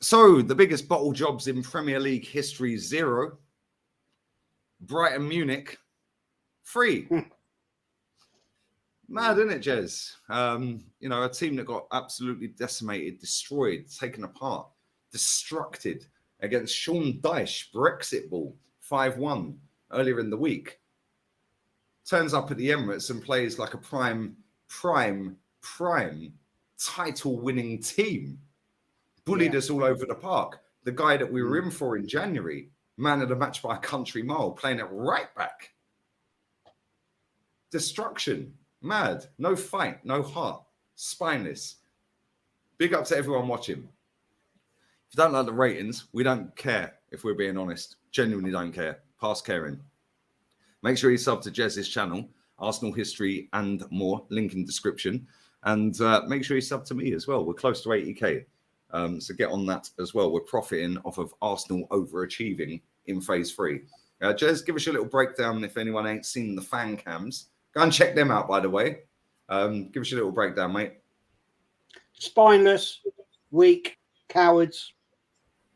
So, the biggest bottle jobs in Premier League history, 0. Brighton, Munich, 3. Mad, isn't it, Jez? A team that got absolutely decimated, destroyed, taken apart, destructed against Sean Dyche, Brexit ball, 5-1 earlier in the week. Turns up at the Emirates and plays like a prime title-winning team. Bullied us all over the park. The guy that we were in for in January, man of the match by a country mile, playing it right back. Destruction. Mad. No fight. No heart. Spineless. Big up to everyone watching. If you don't like the ratings, we don't care, if we're being honest. Genuinely don't care. Past caring. Make sure you sub to JEZ'S channel, Arsenal history and more. Link in description. And make sure you sub to me as well. We're close to 80k. So get on that as well. We're profiting off of Arsenal overachieving in phase 3. Jez, give us a little breakdown if anyone ain't seen the fan cams. Go and check them out, by the way. Give us a little breakdown, mate. Spineless, weak, cowards,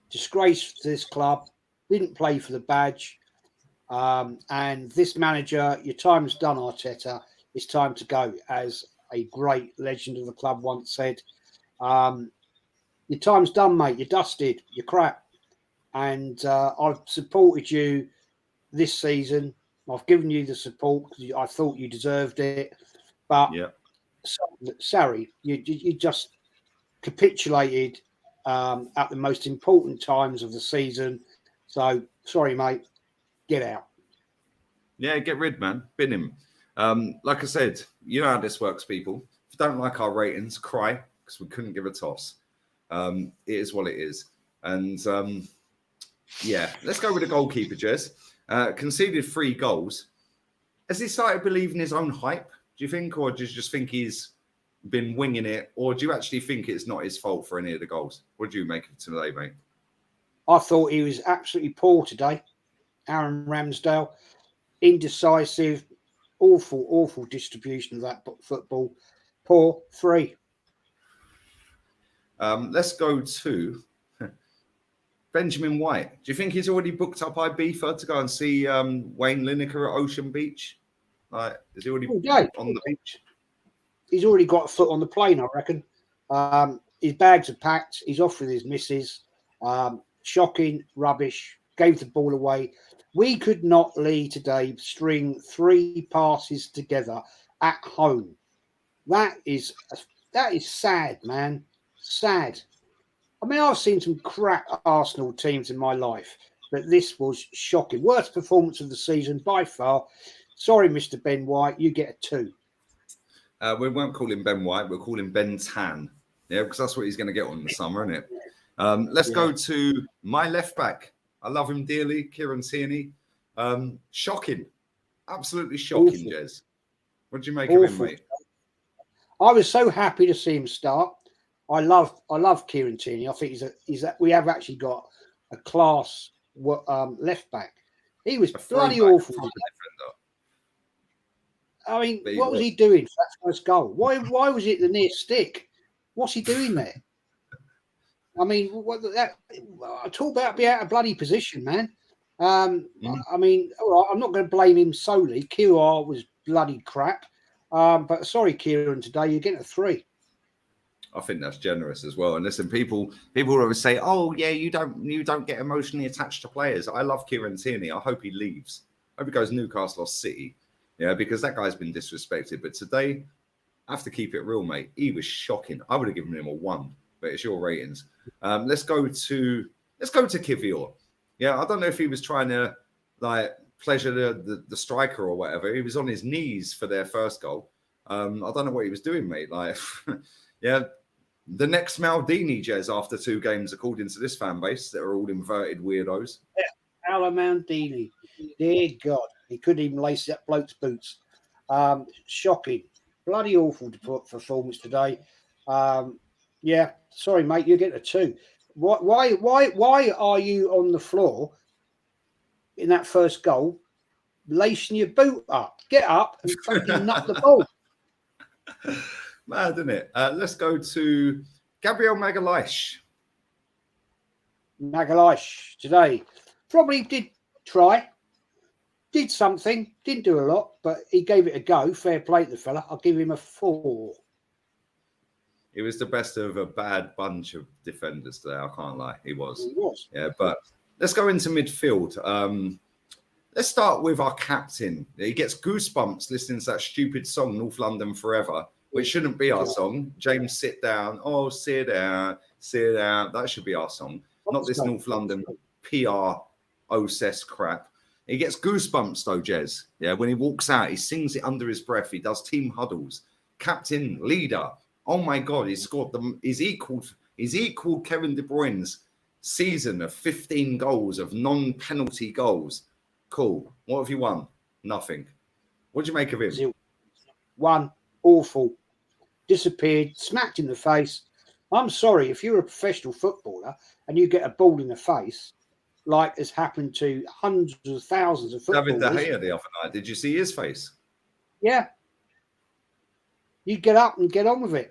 disgrace to this club, didn't play for the badge. And this manager, your time's done, Arteta. It's time to go, as a great legend of the club once said. Your time's done, mate. You're dusted. You're crap. And I've supported you this season. I've given you the support because I thought you deserved it. But sorry, you just capitulated at the most important times of the season. So, sorry, mate. Get out. Yeah, get rid, man. Bin him. Like I said, you know how this works, people. If you don't like our ratings, cry, because we couldn't give a toss. It is what it is. And, let's go with the goalkeeper, Jez. Conceded 3 goals. Has he started believing his own hype, do you think? Or do you just think he's been winging it? Or do you actually think it's not his fault for any of the goals? What do you make of today, mate? I thought he was absolutely poor today. Aaron Ramsdale, indecisive, awful distribution of that football. Poor. 3. Let's go to Benjamin White. Do you think he's already booked up Ibiza to go and see Wayne Lineker at Ocean Beach? Is he already on the beach? He's already got a foot on the plane, I reckon. His bags are packed. He's off with his missus. Shocking, rubbish. Gave the ball away. We could not, Lee, today string 3 passes together at home. That is sad, man. Sad. I mean, I've seen some crap Arsenal teams in my life, but this was shocking. Worst performance of the season by far. Sorry, Mr. Ben White, you get a 2. We won't call him Ben White. We'll call him Ben Tan. Yeah, because that's what he's going to get on in the summer, isn't it? Let's go to my left back. I love him dearly, Kieran Tierney. Shocking. Absolutely shocking, Jez. What do you make of him, mate? I was so happy to see him start. I love Kieran Tierney. I think we have actually got a class left back. He was bloody awful. I mean, what was he doing for that first goal? Why was it the near stick? What's he doing there? I mean, I talk about being out of bloody position, man. I mean, all right, I'm not going to blame him solely. QR was bloody crap. But sorry, Kieran, today you're getting a 3. I think that's generous as well. And listen, people always say, "Oh, yeah, you don't get emotionally attached to players." I love Kieran Tierney. I hope he leaves. I hope he goes Newcastle or City. Yeah, because that guy's been disrespected. But today, I have to keep it real, mate. He was shocking. I would have given him a 1, but it's your ratings. Let's go to Kivior. Yeah, I don't know if he was trying to pleasure the striker or whatever. He was on his knees for their first goal. I don't know what he was doing, mate. Yeah. The next Maldini, Jez, after 2 games, according to this fan base, that are all inverted weirdos. Yeah, Ala Maldini. Dear God. He couldn't even lace that bloke's boots. Shocking. Bloody awful performance today. Yeah, sorry, mate, you get a 2. Why are you on the floor in that first goal, lacing your boot up? Get up and fucking nut the ball. Mad, isn't it? Let's go to Gabriel Magalhaes. Magalhaes today probably did something, didn't do a lot, but he gave it a go. Fair play to the fella. I'll give him a 4. He was the best of a bad bunch of defenders today. I can't lie. He was. He was. Yeah, but let's go into midfield. Let's start with our captain. He gets goosebumps listening to that stupid song, North London Forever, which shouldn't be our song. James, sit down. Oh, sit down, sit down. That should be our song, not this North London PR OSS crap. He gets goosebumps though, Jez. Yeah, when he walks out, he sings it under his breath. He does team huddles. Captain, leader. Oh my God, he's scored them. He's equaled Kevin De Bruyne's season of 15 goals of non-penalty goals. Cool. What have you won? Nothing. What do you make of him? 1. Awful. Disappeared. Smacked in the face. I'm sorry, if you're a professional footballer and you get a ball in the face, like has happened to hundreds of thousands of footballers. David De Gea the other night. Did you see his face? Yeah. You get up and get on with it.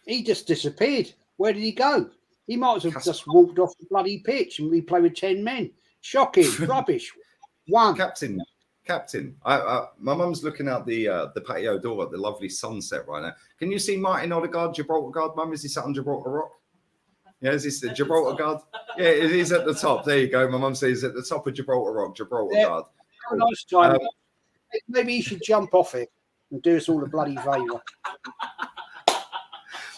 He just disappeared. Where did he go? He might as well just walked off the bloody pitch and we play with 10 men. Shocking. Rubbish. 1. Captain. My mum's looking out the patio door at the lovely sunset right now. Can you see Martin Odegaard, Gibraltar guard? Mum, is he sat on Gibraltar Rock? Yeah, is this the Gibraltar guard? Yeah, he's at the top. There you go. My mum says he's at the top of Gibraltar Rock, Gibraltar guard. Have a nice time. Maybe he should jump off it and do us all a bloody favour.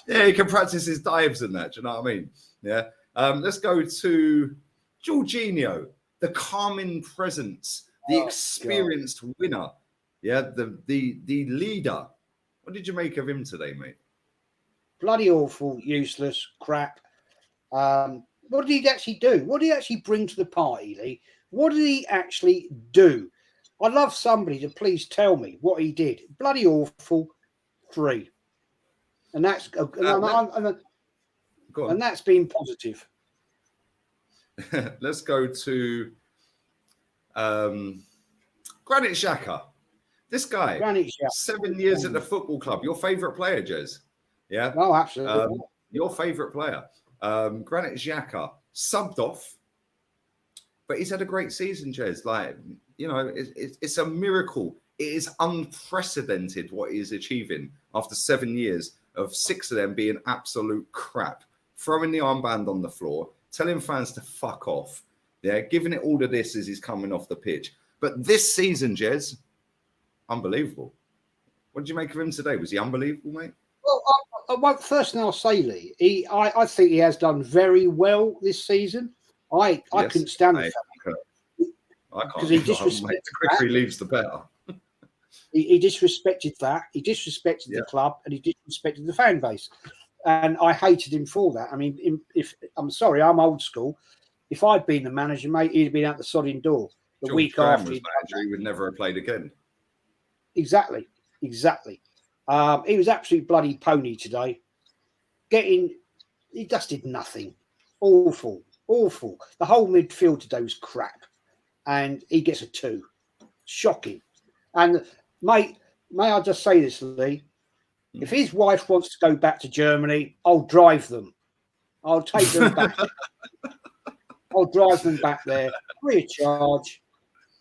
Yeah, he can practice his dives and that. Do you know what I mean? Yeah. Let's go to Jorginho, the calming presence, the experienced winner. Yeah, the leader. What did you make of him today, mate? Bloody awful, useless, crap. What did he actually do? What did he actually bring to the party, Lee? What did he actually do? I'd love somebody to please tell me what he did. Bloody awful. 3. And that's and that's been positive. Let's go to Granit Xhaka. This guy, 7 years at the football club. Your favourite player, Jez? Yeah. Oh, absolutely. Your favourite player, Granit Xhaka, subbed off, but he's had a great season, Jez. Like, you know, it's a miracle. It is unprecedented what he is achieving after 7 years of 6 of them being absolute crap. Throwing the armband on the floor, telling fans to fuck off. Yeah, giving it all to this as he's coming off the pitch. But this season, Jez, unbelievable. What did you make of him today? Was he unbelievable, mate? Well, first thing I'll say, Lee, I think he has done very well this season. I couldn't stand the fact because he disrespected the quicker he leaves, the better. He disrespected that. He disrespected the club, and he disrespected the fan base. And I hated him for that. I mean, if I'm sorry, I'm old school. If I'd been the manager, mate, he'd have been out the sodding door the week after. He would never have played again. Exactly. He was absolutely bloody pony today. He just did nothing. Awful. The whole midfield today was crap. And he gets a 2. Shocking. And, mate, may I just say this, Lee? If his wife wants to go back to Germany, I'll drive them. I'll take them back. I'll drive them back there free of charge.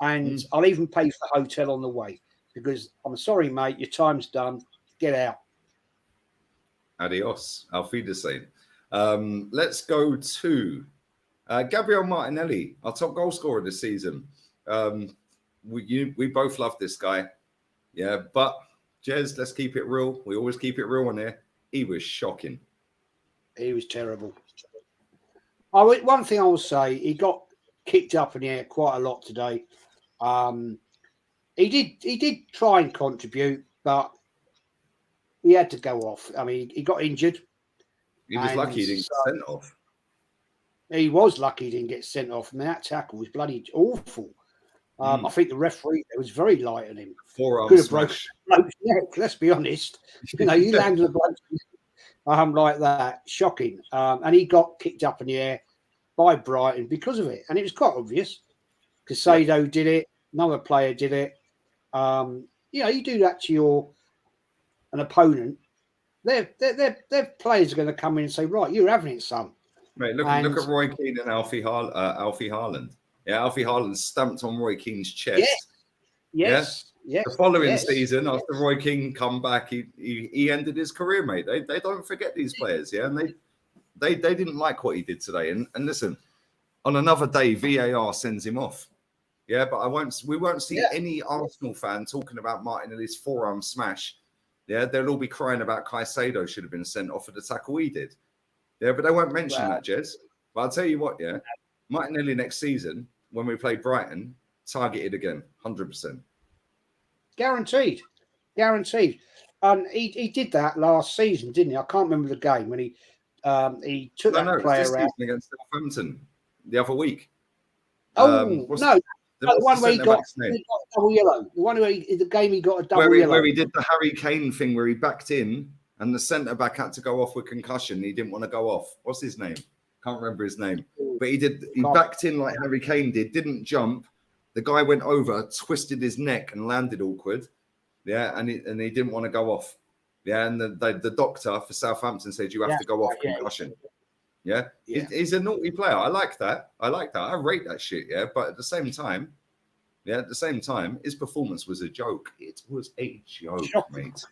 And I'll even pay for the hotel on the way. Because I'm sorry, mate, your time's done. Get out. Adios. Auf Wiedersehen. Let's go to Gabriel Martinelli, our top goal scorer this season. We both love this guy. Yeah, but Jez, let's keep it real. We always keep it real on here. He was shocking. He was terrible. One thing I will say, he got kicked up in the air quite a lot today. He did try and contribute, but he had to go off. I mean, he got injured. He was lucky he didn't get sent off. He was lucky he didn't get sent off. I mean, that tackle was bloody awful. I think the referee was very light on him. Forearm smash. Neck, let's be honest. You know, you landed a bloke like that. Shocking. And he got kicked up in the air by Brighton because of it. And it was quite obvious. Casado did it. Another player did it. You know, you do that to an opponent. Their players are going to come in and say, right, you're having it, son. Mate, look at Roy Keane and Alfie Haaland. Yeah, Alfie Haaland stamped on Roy Keane's chest. Yes. The following season, after Roy Keane come back, he ended his career, mate. They don't forget these players, yeah, and they didn't like what he did today. And listen, on another day, VAR sends him off. Yeah, but we won't see any Arsenal fan talking about Martinelli's forearm smash. Yeah, they'll all be crying about Caicedo should have been sent off for the tackle he did. Yeah, but they won't mention that, Jez. But I'll tell you what, yeah, Martinelli next season, when we play Brighton, targeted again, 100%. Guaranteed. He did that last season, didn't he? I can't remember the game when he took that player out against Southampton the other week. The one where he got a double yellow. The one where the game he got a double yellow. Where he did the Harry Kane thing where he backed in and the centre back had to go off with concussion. He didn't want to go off. What's his name? Can't remember his name. But he backed in like Harry Kane did, didn't jump. The guy went over, twisted his neck and landed awkward. Yeah, and he didn't want to go off. Yeah, and the doctor for Southampton said you have to go off concussion. Yeah. He's a naughty player. I like that. I rate that shit. Yeah, but at the same time, his performance was a joke. It was a joke, mate.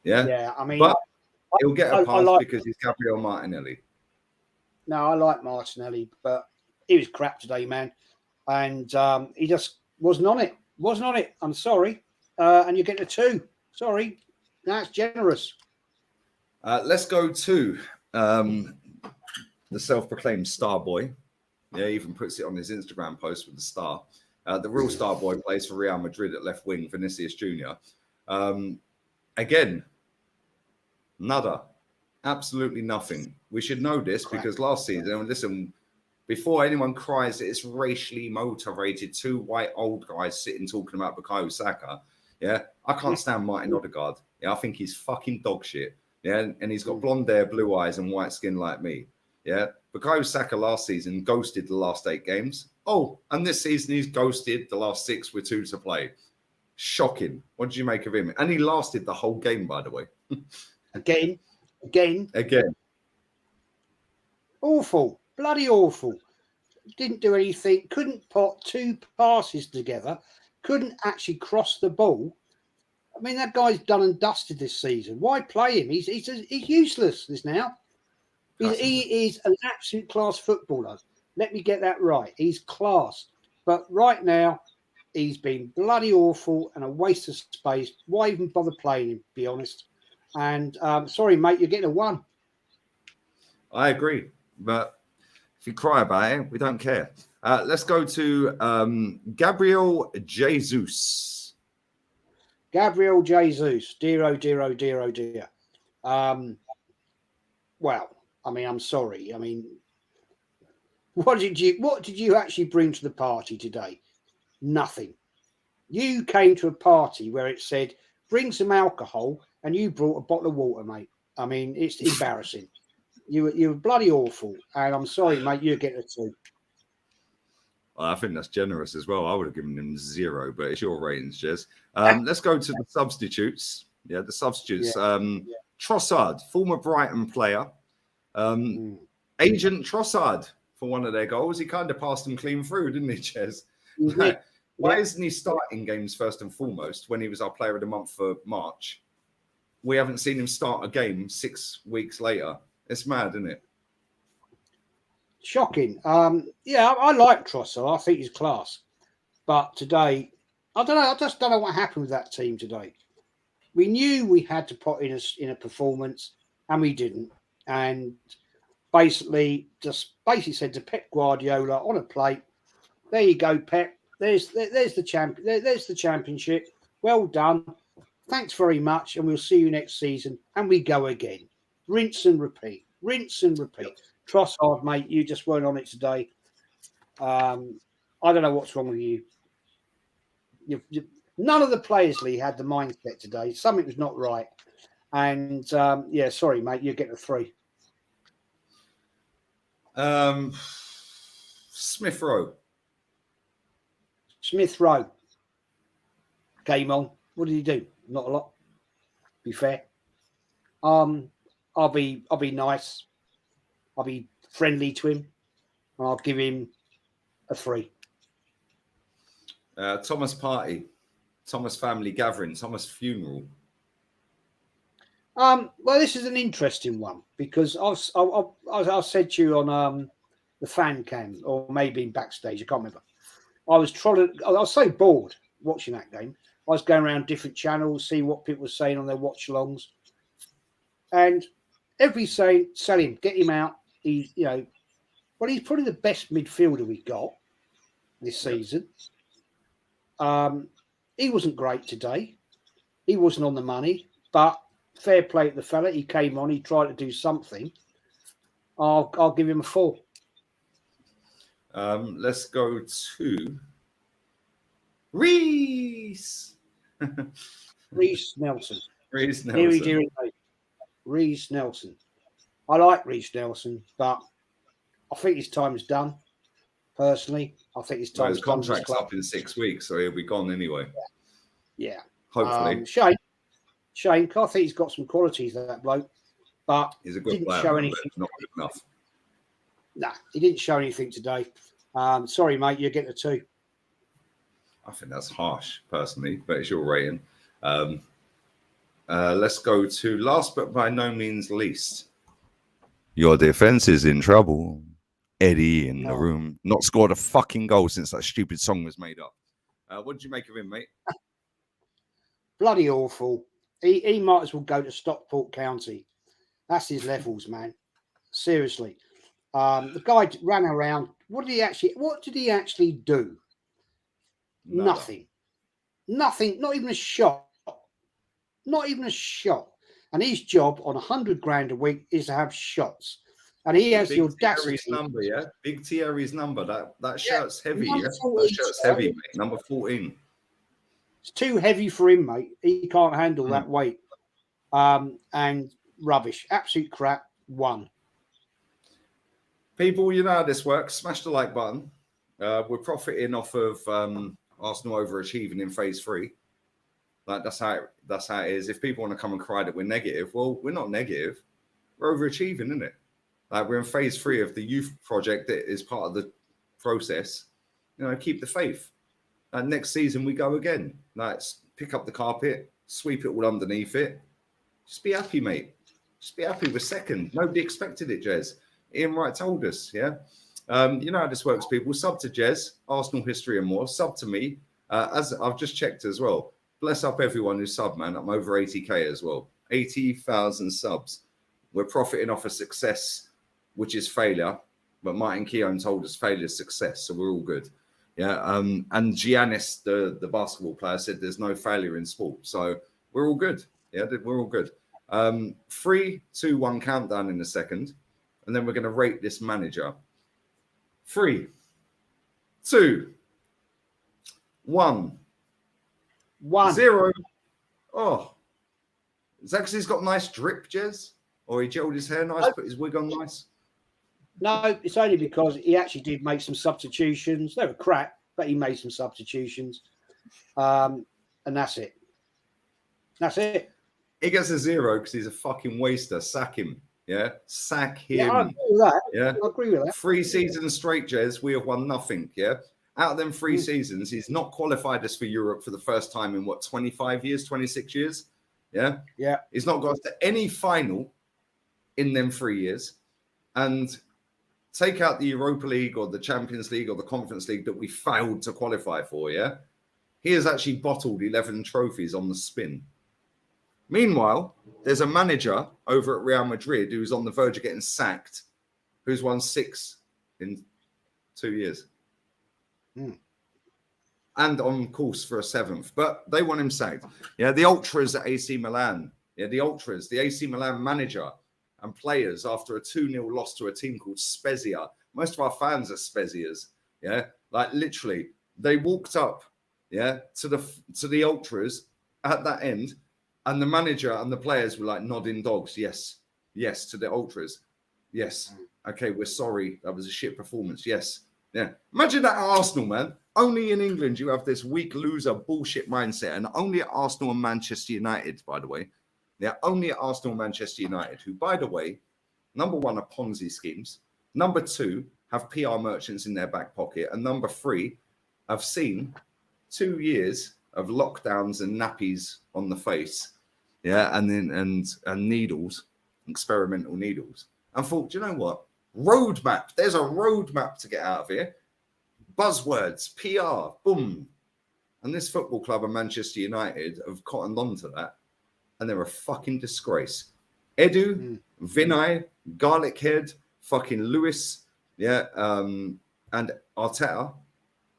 Yeah. I mean, but he'll get a pass because he's Gabriel Martinelli. No, I like Martinelli, but he was crap today, man, and he just wasn't on it. I'm sorry, and you get a 2. Sorry, that's generous. Let's go to the self-proclaimed star boy. Yeah, he even puts it on his Instagram post with the star. The real star boy plays for Real Madrid at left wing, Vinicius Jr. Again, nada. Absolutely nothing. We should know this because last season, and listen, before anyone cries that it's racially motivated, 2 white old guys sitting talking about Bukayo Saka. Yeah, I can't stand Martin Odegaard. Yeah, I think he's fucking dog shit. Yeah, and he's got blonde hair, blue eyes, and white skin like me. Yeah, Bukayo Saka last season ghosted the last 8 games. Oh, and this season he's ghosted the last 6 with 2 to play. Shocking. What did you make of him? And he lasted the whole game, by the way. Again. Awful. Bloody awful. Didn't do anything. Couldn't put 2 passes together. Couldn't actually cross the ball. I mean, that guy's done and dusted this season. Why play him? He's useless this now. He is an absolute class footballer. Let me get that right. He's class. But right now, he's been bloody awful and a waste of space. Why even bother playing him, to be honest? And sorry, mate, you're getting a 1. I agree. But if you cry about it, we don't care. Let's go to Gabriel JEZ'S. Gabriel JEZ'S. Dear, oh, dear, oh, dear, oh, dear. Well, I mean, I'm sorry. I mean, what did you actually bring to the party today? Nothing. You came to a party where it said, bring some alcohol, and you brought a bottle of water, mate. I mean, it's embarrassing. You were bloody awful, and I'm sorry, mate, you're getting a 2. Well, I think that's generous as well. I would have given him 0, but it's your ratings, Jez. Let's go to the substitutes. Yeah, the substitutes. Trossard, former Brighton player. Agent Trossard for one of their goals. He kind of passed them clean through, didn't he, Jez? Why isn't he starting games first and foremost when he was our player of the month for March? We haven't seen him start a game 6 weeks later. It's mad, isn't it? Shocking. I like Trossard. I think he's class. But today, I don't know. I just don't know what happened with that team today. We knew we had to put in a performance, and we didn't. And basically said to Pep Guardiola on a plate, there you go, Pep. There's the champion. There's the championship. Well done. Thanks very much, and we'll see you next season. And we go again. Rinse and repeat. Trossard, mate, you just weren't on it today. I don't know what's wrong with you. None of the players, Lee, had the mindset today. Something was not right. And sorry, mate, you're getting a 3. Smith Rowe. Game on. What did he do? Not a lot. Be fair. I'll be nice. I'll be friendly to him, and I'll give him a 3. Thomas party, Thomas family gathering, Thomas funeral. Well, this is an interesting one because I said to you on the fan cam, or maybe in backstage, I can't remember. I was so bored watching that game. I was going around different channels, see what people were saying on their watch-alongs, and every saying, sell him, get him out. He's he's probably the best midfielder we got this season. He wasn't great today. He wasn't on the money, but fair play to the fella. He came on. He tried to do something. I'll give him a 4. Let's go to Reece. Reece Nelson. Reece Nelson. Reece Nelson. I like Reece Nelson, but I think his time's done. Personally, I think his time's done. His contract's up in 6 weeks, so he'll be gone anyway. Yeah. Hopefully. Shame. I think he's got some qualities, that bloke, but he's a good didn't player, show but anything. not good enough. Nah, he didn't show anything today. Sorry, mate, you're getting a 2. I think that's harsh, personally, but it's your rating. Let's go to last but by no means least. Your defense is in trouble. Eddie in the room. Not scored a fucking goal since that stupid song was made up. What did you make of him, mate? Bloody awful. He might as well go to Stockport County. That's his levels, man. Seriously. The guy ran around. What did he actually do? Nothing. Not even a shot. Not even a shot. And his job on 100 grand a week is to have shots. And he has the audacity. Thierry's number, yeah? Big Thierry's number. That shirt's heavy, yeah? That shirt's heavy, mate. Number 14. It's too heavy for him, mate. He can't handle that weight. And rubbish. Absolute crap. 1. People, you know how this works. Smash the like button. We're profiting off of Arsenal overachieving in phase 3. Like that's how it is. If people want to come and cry that we're negative, well, we're not negative. We're overachieving, isn't it? Like we're in phase 3 of the youth project that is part of the process. Keep the faith. Next season we go again. Like pick up the carpet, sweep it all underneath it. Just be happy, mate. Just be happy. We're second. Nobody expected it, Jez. Ian Wright told us, yeah. You know how this works, people. Sub to Jez, Arsenal history and more. Sub to me, as I've just checked as well. Bless up everyone who's sub, man. I'm over 80k as well. 80,000 subs. We're profiting off a success, which is failure. But Martin Keown told us failure is success, so we're all good. Yeah. And Giannis, the basketball player, said there's no failure in sport, so we're all good. Yeah, we're all good. 3, 2, 1 countdown in a second, and then we're going to rate this manager. 3, 2, 1. 0. Oh, Zaxby's got nice drip, Jez, or he gelled his hair nice, put his wig on nice. No, it's only because he actually did make some substitutions. They were crap, but he made some substitutions, and that's it. That's it. He gets a 0 because he's a fucking waster. Sack him. Yeah, sack him. Yeah, I agree with that. Yeah, I agree with that. 3 seasons straight, Jez. We have won nothing. Yeah. Out of them 3 seasons, he's not qualified us for Europe for the first time in 25 years, 26 years. Yeah. Yeah. He's not got to any final in them 3 years. And take out the Europa League or the Champions League or the Conference League that we failed to qualify for. Yeah. He has actually bottled 11 trophies on the spin. Meanwhile, there's a manager over at Real Madrid who's on the verge of getting sacked, who's won 6 in 2 years. And on course for a 7th, but they want him sacked. Yeah, the ultras at AC Milan. Yeah, the ultras, the AC Milan manager and players after a 2-0 loss to a team called Spezia. Most of our fans are Spezias. Yeah, like literally, they walked up, yeah, to the ultras at that end, and the manager and the players were like nodding dogs. Yes, yes, to the ultras. Yes, okay, we're sorry. That was a shit performance. Yes. Yeah, imagine that at Arsenal, man. Only in England you have this weak loser bullshit mindset, and only at Arsenal and Manchester United, by the way. Yeah, only at Arsenal and Manchester United, who, by the way, Number one are Ponzi schemes. Number two, have PR merchants in their back pocket. And number three, I've seen 2 years of lockdowns and nappies on the face, and needles, experimental needles. And thought, do you know what? Roadmap. There's a roadmap to get out of here. Buzzwords, PR, boom. And this football club and Manchester United have cottoned on to that. And they're a fucking disgrace. Edu, Vinay, Garlic Head, fucking Lewis, and Arteta,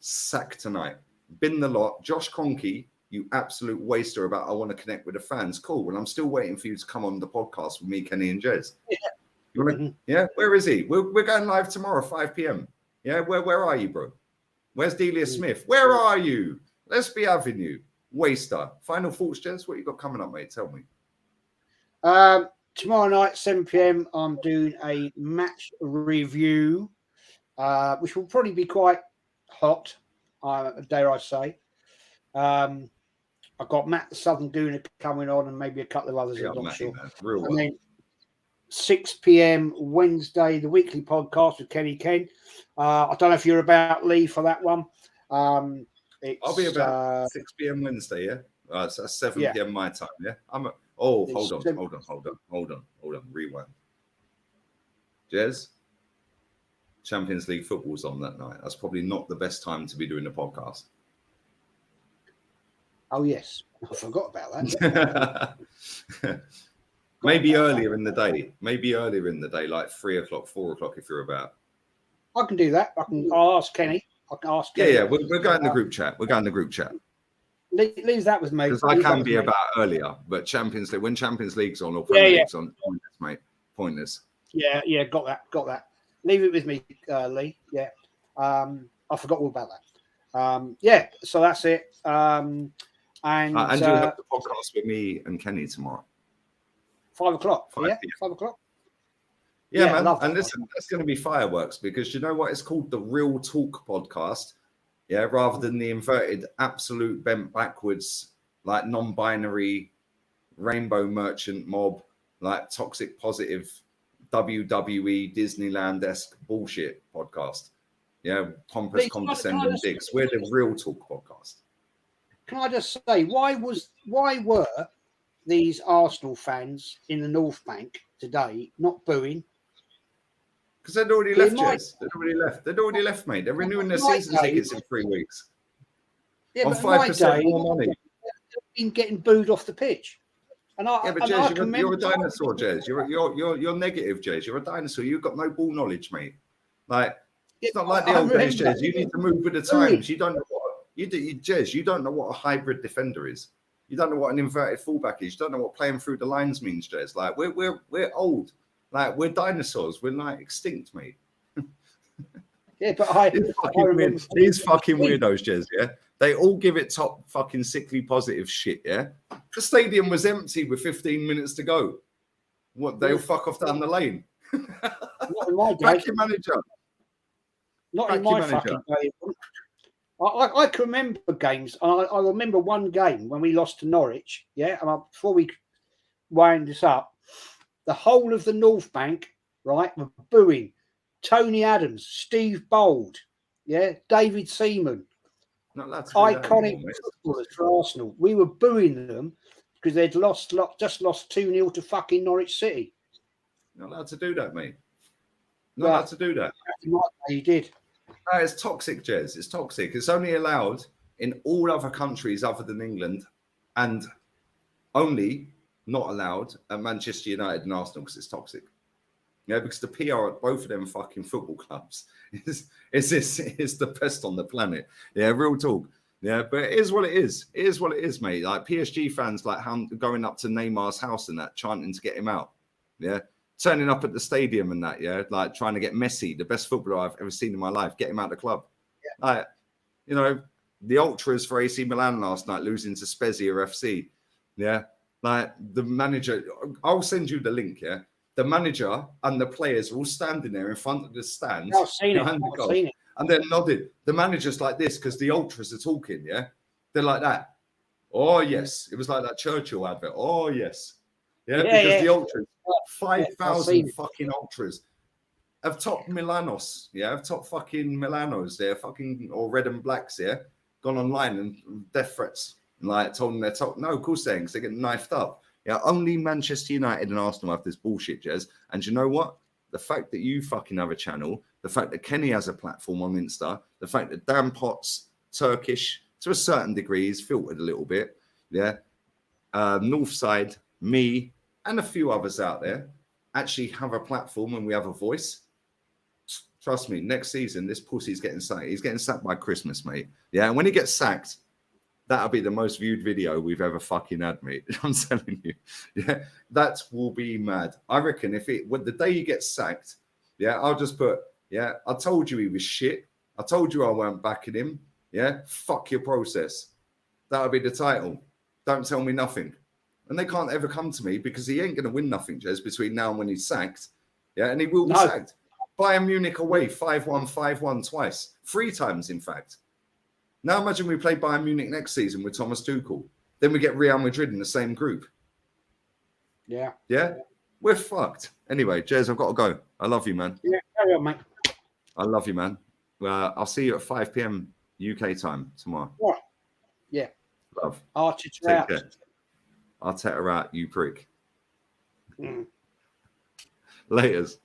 sacked tonight. Bin the lot. Josh Kroenke, you absolute waster about I want to connect with the fans. Cool. Well, I'm still waiting for you to come on the podcast with me, Kenny and Jez. Yeah. Where is he? We're going live tomorrow, 5 p.m. Yeah, where are you, bro? Where's Delia Smith? Where are you? Let's be having you. Waster. Final thoughts, Jez? What you got coming up, mate? Tell me. Tomorrow night, 7 p.m, I'm doing a match review, which will probably be quite hot, dare I say. I've got Matt the Southern Gooner coming on and maybe a couple of others. I'm not sure. And then 6 p.m. Wednesday, the weekly podcast with Kenny Ken. I don't know if you're about, Lee, for that one. I'll be about 6 p.m. Wednesday, yeah? So that's 7 p.m. my time, yeah? Hold on. Rewind. Jez, Champions League football's on that night. That's probably not the best time to be doing a podcast. Oh, yes. I forgot about that. Maybe earlier in the day, like 3 o'clock, 4 o'clock, if you're about. I can do that. I'll ask Kenny. I can ask Kenny. Yeah. We're going in the group chat. Leave that with me. Because I can be about earlier, but Champions League, when Champions League's on or Premier League's on, pointless, mate. Pointless. Yeah, got that. Leave it with me, Lee. Yeah. I forgot all about that. So that's it. And you'll have the podcast with me and Kenny tomorrow. 5 o'clock. 5 yeah, PM. 5 o'clock. Yeah, man. And listen, that's going to be fireworks because you know what? It's called the Real Talk podcast. Yeah, rather than the inverted, absolute bent backwards, like non-binary rainbow merchant mob, like toxic positive WWE Disneyland-esque bullshit podcast. Yeah, pompous, condescending dicks. We're the Real Talk podcast. Can I just say, why were these Arsenal fans in the North Bank today not booing? Because they'd already left, Jez. They'd already left, mate. They're renewing their season tickets in 3 weeks. Yeah, on 5% more money. They've been getting booed off the pitch. But Jez, you're a dinosaur, Jez. You're negative, Jez. You're a dinosaur. You've got no ball knowledge, mate. Like it's not like the old days, Jez. You need to move with the times. You don't know Jez. You don't know what a hybrid defender is. You don't know what an inverted fullback is. You don't know what playing through the lines means, Jez. Like we're old. Like we're dinosaurs. We're like extinct, mate. Yeah, but these fucking weirdos, Jez. Yeah, they all give it top fucking sickly positive shit. Yeah, the stadium was empty with 15 minutes to go. What? They'll fuck off down the lane. Not in my day. Back your manager. Not in my fucking day. I can remember games. I remember one game when we lost to Norwich. Yeah, and before we wind this up, the whole of the North Bank, right, were booing Tony Adams, Steve Bold, yeah, David Seaman, iconic footballers for Arsenal. We were booing them because they'd just lost 2-0 to fucking Norwich City. Not allowed to do that, mate. Not allowed to do that. You did. No, it's toxic, Jez. It's toxic. It's only allowed in all other countries other than England, and only not allowed at Manchester United and Arsenal because it's toxic. Yeah, because the PR at both of them fucking football clubs is the best on the planet. Yeah, real talk. Yeah, but it is what it is. It is what it is, mate. Like PSG fans, like going up to Neymar's house and that, chanting to get him out. Yeah, turning up at the stadium and that. Yeah, like trying to get Messi, the best footballer I've ever seen in my life, get him out of the club. Yeah. Like, you know, the ultras for AC Milan last night losing to Spezia FC. Yeah, like the manager. I'll send you the link. Yeah. The manager and the players are all standing there in front of the stands. I've seen it. And they're nodding. The manager's like this because the ultras are talking, yeah? They're like that. Oh, yes. It was like that Churchill advert. Oh, yes. Yeah, because the ultras, 5,000 fucking ultras of top Milanos, of top fucking Milanos, fucking, or red and blacks, gone online and death threats, and like told them they're top. No, of course they ain't, 'cause they get knifed up. Only Manchester United and Arsenal have this bullshit, Jez. And you know what? The fact that you fucking have a channel, the fact that Kenny has a platform on Insta, the fact that Dan Potts, Turkish, to a certain degree, is filtered a little bit, Northside, me, and a few others out there actually have a platform and we have a voice. Trust me, next season, this pussy's getting sacked. He's getting sacked by Christmas, mate. And when he gets sacked, that'll be the most viewed video we've ever fucking had, mate. I'm telling you. That will be mad. I reckon when the day he gets sacked, I'll just put, I told you he was shit. I told you I weren't backing him. Fuck your process. That'll be the title. Don't tell me nothing. And they can't ever come to me because he ain't going to win nothing, Jez, between now and when he's sacked. And he will be sacked. Bayern Munich away, 5-1, 5-1 twice. 3 times, in fact. Now imagine we play Bayern Munich next season with Thomas Tuchel. Then we get Real Madrid in the same group. Yeah? We're fucked. Anyway, Jez, I've got to go. I love you, man. Yeah, carry on, mate. I love you, man. I'll see you at 5 p.m. UK time tomorrow. Yeah. Love. Arteta out. Arteta out, you prick. Laters.